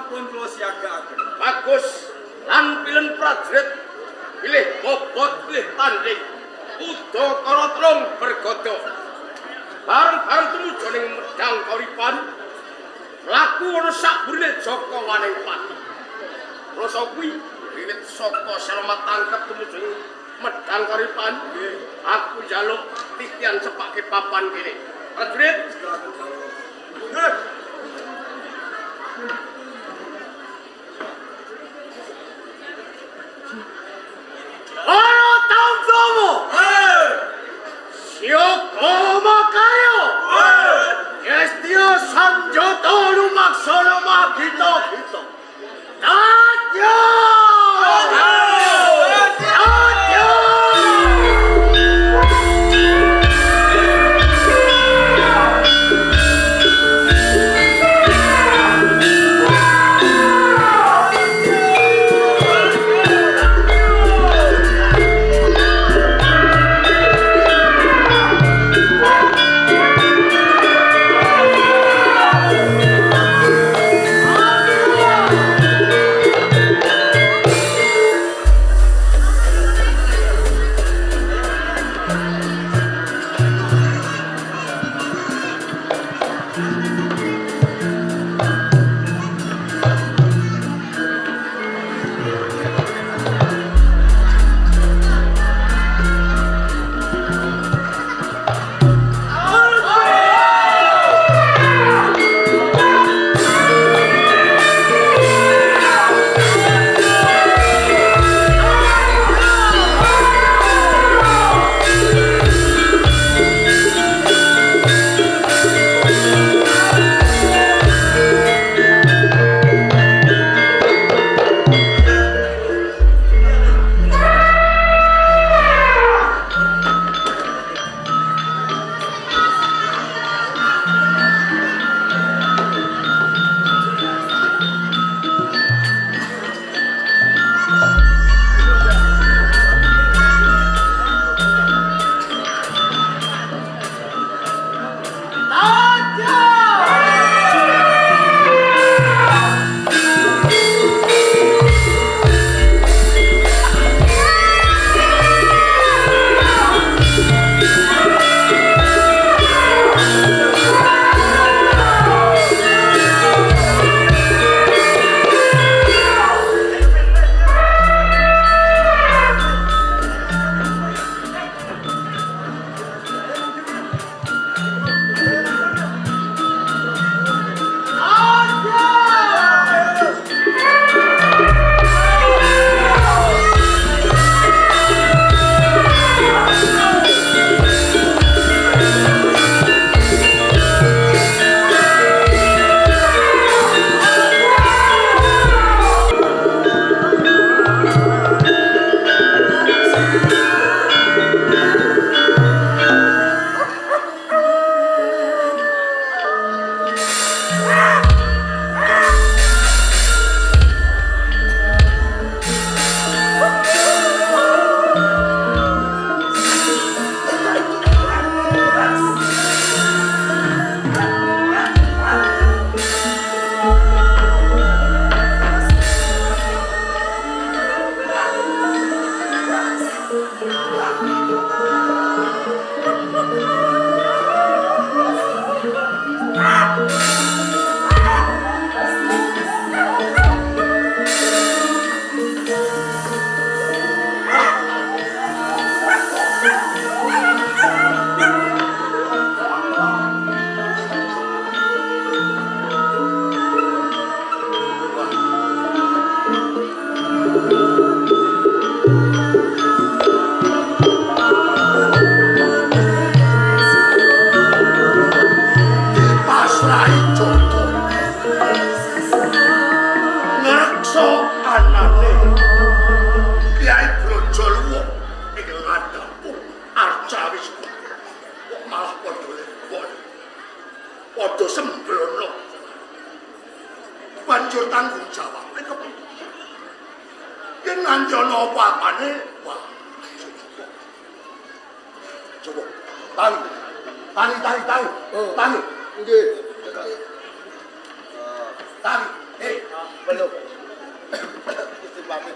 pun kula siagaken. Bagus. Lan pilih prajurit, pilih bobot, pilih tanding. Udo korotlong bergodo. Bareng-bareng tumuju ning medang Koripan. Laku ana sakburine Joko Waningpati. Rasa kuwi wiwit saka Selamat Tangkep tumuju medang Koripan. Aku njaluk titian sepake papan kene. Prajurit. Ora tangsomo. Sioko makayo. Yestio sanjoto lumaksana magito-gito. Tatyo! Tatyo! Belum. Gusti pamit.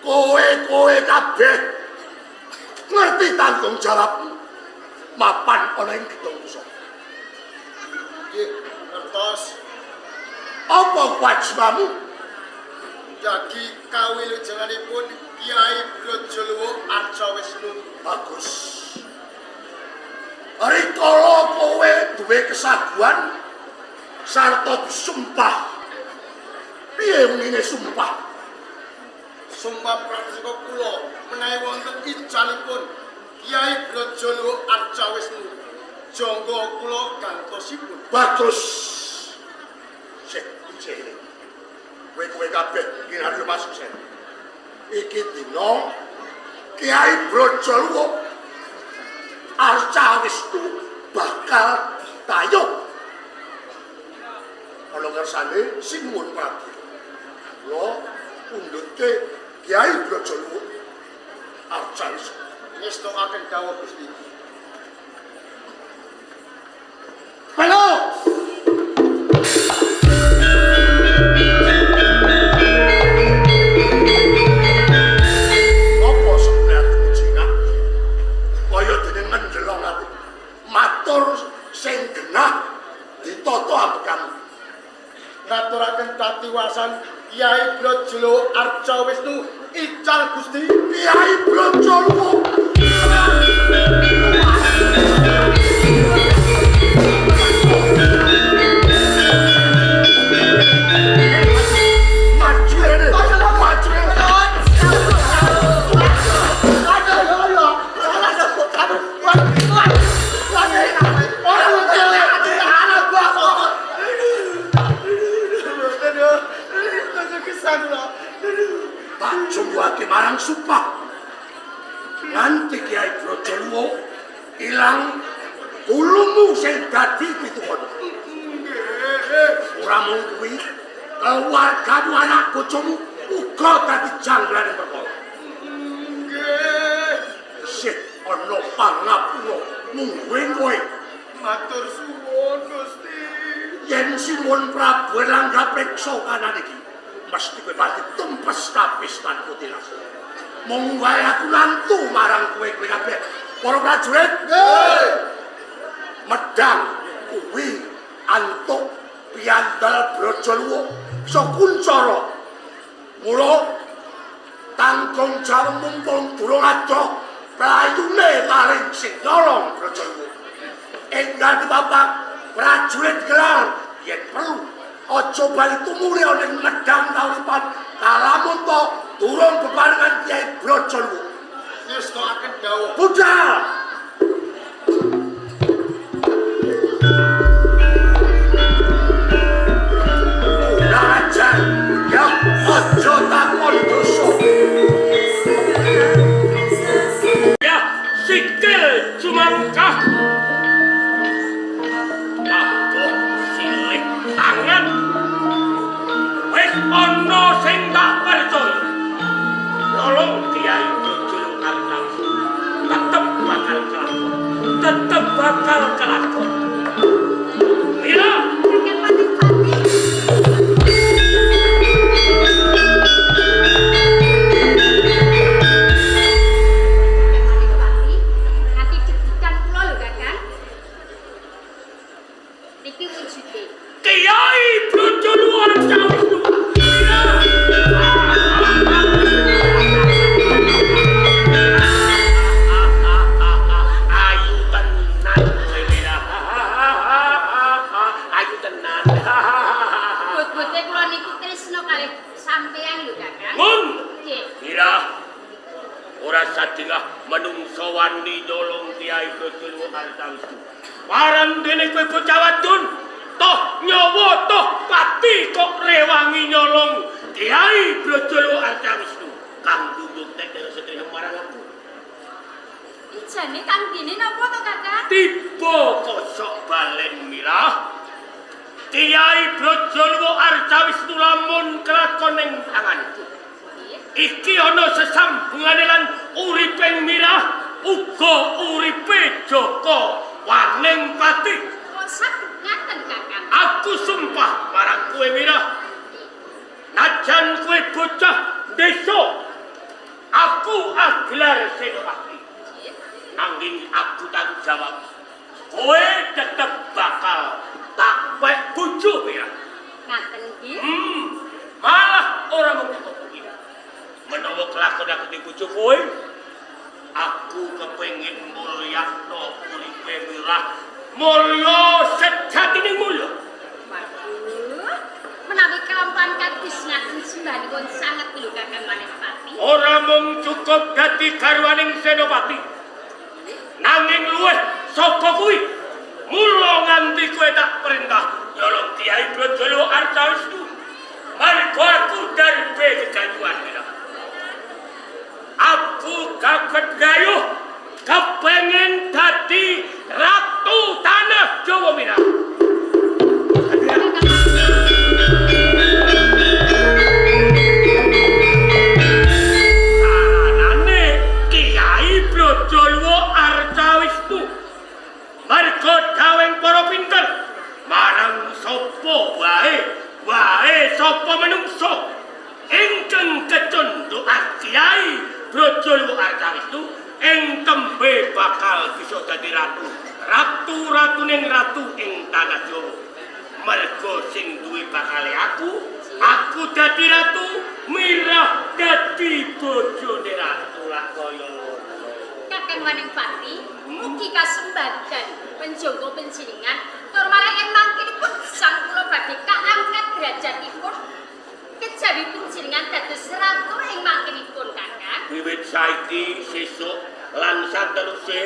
Kowe kabeh ngerti tanggung jawabmu mapan ana ing gedung Kusa. Nggih, ngertos. Apa kewajibanmu? Jagi kawilujenganipun Kiai Brajalawa Arcawisnu. Bagus. Rikala kowe duwe kesaguhan sarta disumpah. Piye ngene sumpah? Sumpah prasika kula menawi wonten ijalipun Kiai Brajalawa Arcawisnu jangga kula gantosipun. Bagus. Sik, cek. Kowe kabeh kinarya masuk sen. Iki dina Kiai Brajalawa Arcawisnu bakal tayub. Ana ngersane Sinuwun Prabu. Kula pundhutke Kiai Brajalawa Arcawisnu. Ngestokaken dawuh Gusti. Halo. Apa sebenarnya kucingah? Kaya dene mendelong aku. Matur sing genah ditata ambekan. Ngaturaken tatiwasan Kiai Brajalawa Arcawisnu ical Gusti. Kiai Brajalawa tak jumwake marang sumpah nganti Kiai Brajalawa ilang kulumu sing dadi pitukono. Ora mung kuwi, keluargamu anak bojomu uga dadi janglane perkara. Nggih. Sik ana pangapura mung kowe. Matur suwun Gusti. Yen Sinuwun Prabu Erlangga priksa kanan iki, mesti kowe pati tumpes kapistan kutilas. Mung wae aku nantu marang kowe kabeh. Para prajurit, nggih. Medang kuwi antuk piandal Brajalawa bisa kuncara. Mula tanggung jawab mumpung durung adoh playune maring sing nyolong Brajalawa. Enggal bapak prajurit gelar yen perlu aja bali tumuli ana ing medang kauripan kalamun to durung bebarengan Kiai Brajalawa. Ngestokaken dawuh. Budal. Raja, ya aja takon dosa. Ya, sikil cumangkah. Takut silih tangan. Wis ana sing tak percaya. Tolong Kiai Brajalawa Arcawisnu tetep bakal kelakon. Tetep bakal kelakon. Mila. Kiai Brajalawa Arcawisnu. Ayu tenan, Mila. Ayu tenan. Bot-bote kula niku tresna kalih sampeyan lho, Kakang. Mun. Nggih. Mila. Ora sadingah menungso wani nyolong Kiai Brajalawa Arcawisnu. Parang dene kowe bocah wadon, toh nyawa toh pati kok rewangi nyolong Kiai Brajalawa Arcawisnu. Kang duduk tek dene sedaya marang aku. Ijane kang dene napa to, Kakang? Tiba kosok balen Mila. Kiai Brajalawa Arcawisnu lamun kelakon ning tanganku. Iki ana sesambungane lan uriping Mila uga uripe Joko waning pati. Kok saged ngaten Kakang? Aku sumpah marang kowe Mira. Najan kowe bocah desa. Aku Aglar Senopati. Nanging aku tanggung jawab. Kowe tetep bakal tak wek bojo Mira. Ngaten nggih. Malah ora mung kuwi. Menawa kelakon aku di bojo kowe, aku kepengin mulyakno uripe Mira. Mulya sejatining mulya. Waduh. Menawi kelampahan kadis ngaten sembahipun sanget lho Kakang Manipati. Ora mung cukup dadi garwaning Senopati. Nanging luwih saka kuwi. Mula nganti kowe tak perintah nyolong Kiai Brajala Arcawisnu. Marga aku darbe kegayuhan Mira. Aku kaget gayuh kepengen dadi ratu tanah Jawa Mira. Saranane Kiai Brajala Arcawisnu marga daweng para pinter marang sapa wae sapa menungso ingkang kecundhukan Kiai Brajala Arcawisnu ing tembe bakal bisa dadi ratu-ratuning ratu ing tanah Jawa. Merga sing duwe bakale aku dadi ratu, Mira dadi bojone ratu lah kaya Kakang Manipati, mugi kasembadan penjaga panjenengan tur malah ing mangkinipun sang kula badhe kaangkat derajatipun kejawi panjenengan dados ratu ing mangkinipun Kakang. wiwit saiki sesuk lan sateruse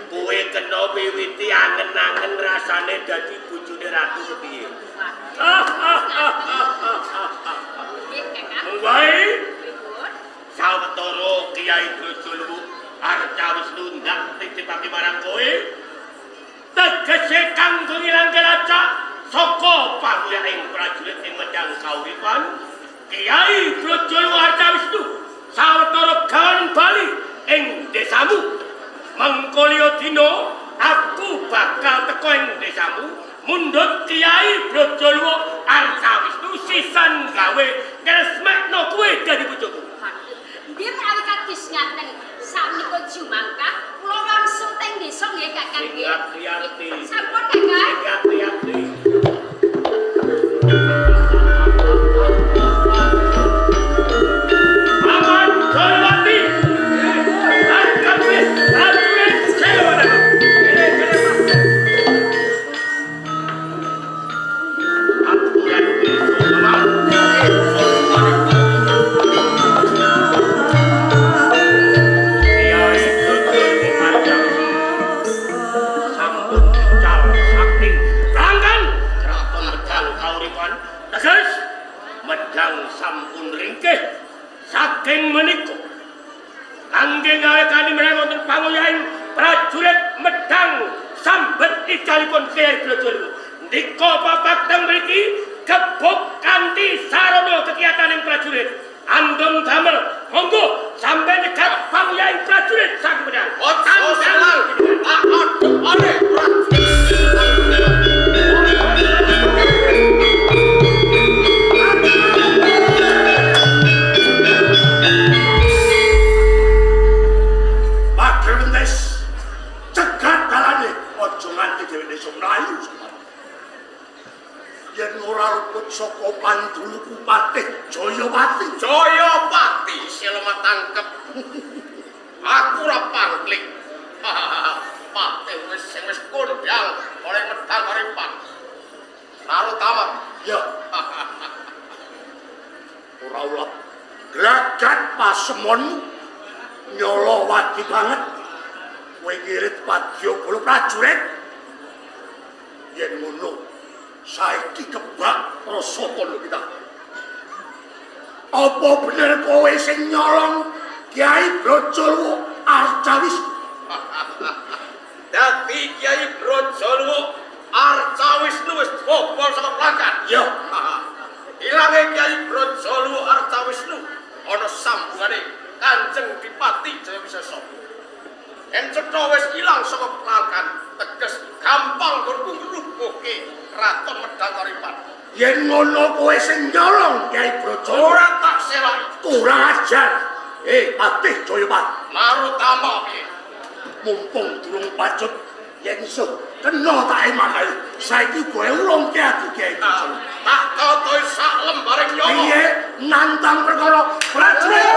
kowe kena wiwiti angen-angen rasane dadi bojone ratu kepiye. Nggih Kakang. Wae Pripun? sawetara Kiai Brajala Arcawisnu ndak titipake marang kowe tegese kanggo ngilangke lacak saka pangyaing prajurit ing medang kauripan Kiai Brajala Arcawisnu sawetara gawan bali ing desamu. Mengko dina aku bakal teko ing desamu mundhut Kiai Brajala Arcawisnu sisan gawe ngresmekno kowe dadi bojoku. Nggih menawi kadis ngaten sampun jumangka kula langsung teng desa nggih Kakang nggih. Hati-hati. Sampun Kakang. Hati-hati. Aman Jayawati. Prajurit Jayawati. Aturan besok aman. Kiai Brajala Arcawisnu sampun cal saking pelanggan keraton medang kauripan teges medang sampun ringkih saking menika kangge gawe kali meneh wonten panguyaing prajurit medang sambet ijalipun Kiai Brajala ndika papak teng mriki gebuk kanthi sarana kegiataning prajurit andung damel monggo sampe nyegat panguyaing prajurit saking medang Ojo Pak Ade Magewendes cegat dalane aja nganti dheweke iso mlayu. Yen ora luput saka panduluku Patih Jayawati. Jayapati silema tangkep. Aku ora pangklik. Patih wis kondang oleh medang karipan. Lalu tamat. Ya. Ora ulap. Gelagat pasemonmu nyolo wadi banget. Kowe ngirit padya kula prajurit. Yen ngono, saiki kebak rasa kono kita. Apa bener kowe sing nyolong Kiai Brajala Arcawisnu? Dadi Kiai Brajala Arcawisnu wis bobol saka pelanggan. Ya. Ilange Kiai Brajala Arcawisnu ana sambungane Kanjeng Dipati Jayawisesa. Yen cetha wis ilang saka pelanggan teges takon medal karo Pati. Yen ngono kowe sing nyolong Kyai Brojo. Ora tak selai. Kurang ajar. Patih Jayapati. Marutama piye? Mumpung durung pacut yen iso kena tak emanai. Saiki kowe ulungke aku Kyai Brojo. Tak totoy sak lembaring nyawa. Piye nantang perkara prajurit.